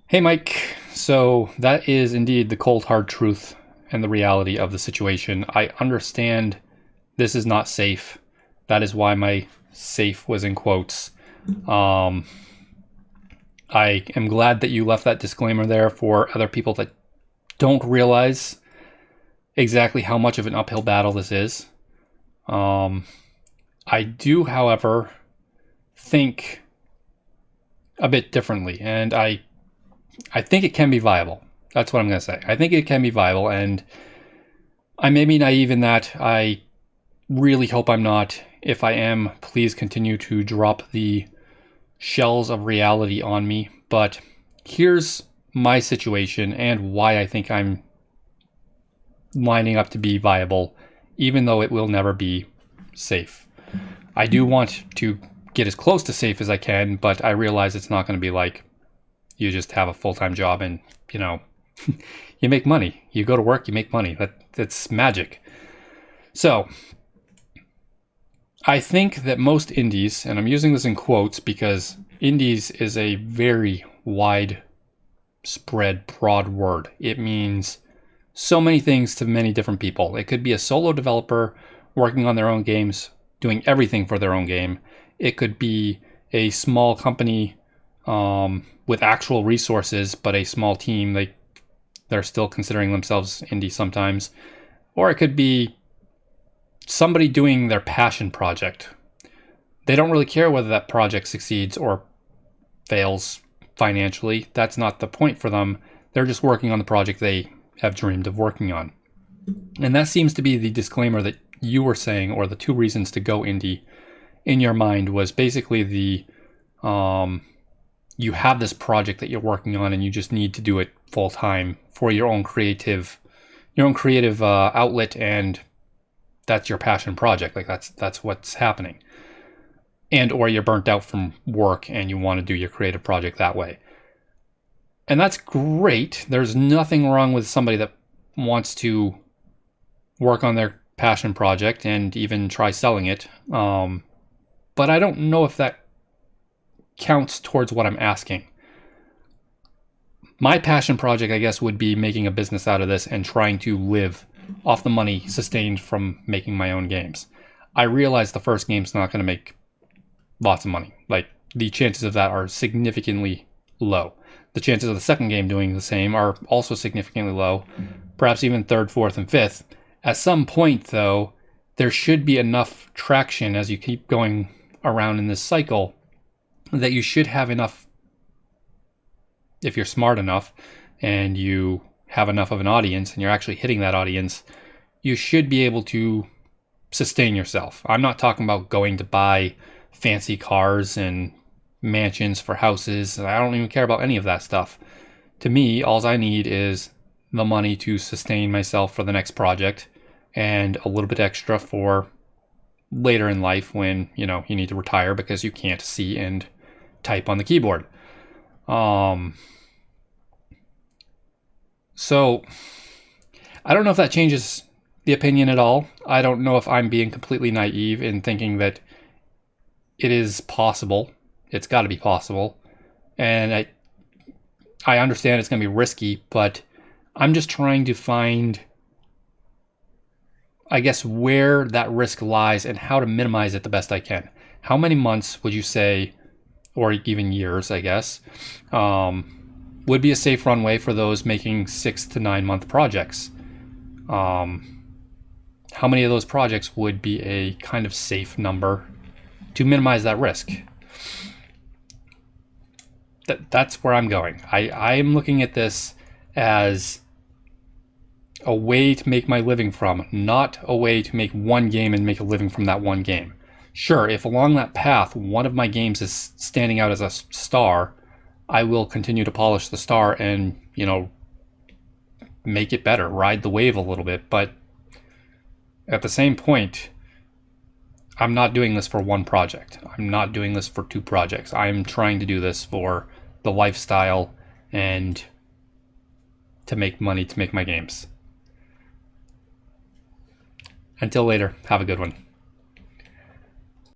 Hey, Mike. So that is indeed the cold hard truth and the reality of the situation. I understand this is not safe. That is why my safe was in quotes. Um, I am glad that you left that disclaimer there for other people that don't realize exactly how much of an uphill battle this is. Um, I do, however, think a bit differently, and I think it can be viable. That's what I'm going to say. I think it can be viable, and I may be naive in that. I really hope I'm not. If I am, please continue to drop the shells of reality on me. But here's my situation and why I think I'm lining up to be viable, even though it will never be safe. I do want to get as close to safe as I can, but I realize it's not going to be like you just have a full-time job and, you know, you make money. You go to work, you make money. That's magic. So, I think that most indies, and I'm using this in quotes because indies is a very wide spread, broad word. It means so many things to many different people. It could be a solo developer working on their own games, doing everything for their own game. It could be a small company with actual resources, but a small team. They're still considering themselves indie sometimes. Or it could be somebody doing their passion project. They don't really care whether that project succeeds or fails financially. That's not the point for them. They're just working on the project they have dreamed of working on. And that seems to be the disclaimer that you were saying, or the two reasons to go indie in your mind was basically the you have this project that you're working on and you just need to do it full time for your own creative outlet, and that's your passion project. Like that's what's happening. And or you're burnt out from work and you want to do your creative project that way. And that's great. There's nothing wrong with somebody that wants to work on their passion project and even try selling it. But I don't know if that counts towards what I'm asking. My passion project, I guess, would be making a business out of this and trying to live off the money sustained from making my own games. I realize the first game's not going to make lots of money. Like, the chances of that are significantly low. The chances of the second game doing the same are also significantly low, perhaps even third, fourth, and fifth. At some point, though, there should be enough traction as you keep going around in this cycle that you should have enough, if you're smart enough and you have enough of an audience and you're actually hitting that audience, you should be able to sustain yourself. I'm not talking about going to buy fancy cars and mansions for houses. I don't even care about any of that stuff. To me, all I need is the money to sustain myself for the next project and a little bit extra for later in life when, you need to retire because you can't see and type on the keyboard. So I don't know if that changes the opinion at all. I don't know if I'm being completely naive in thinking that it is possible. It's got to be possible. And I understand it's going to be risky, but I'm just trying to find, I guess, where that risk lies and how to minimize it the best I can. How many months would you say, or even years, I guess, would be a safe runway for those making 6 to 9 month projects? How many of those projects would be a kind of safe number to minimize that risk? That's where I'm going. I'm looking at this as a way to make my living from, not a way to make one game and make a living from that one game. Sure, if along that path one of my games is standing out as a star, I will continue to polish the star and, make it better, ride the wave a little bit. But at the same point, I'm not doing this for one project. I'm not doing this for two projects. I'm trying to do this for the lifestyle and to make money to make my games. Until later, have a good one.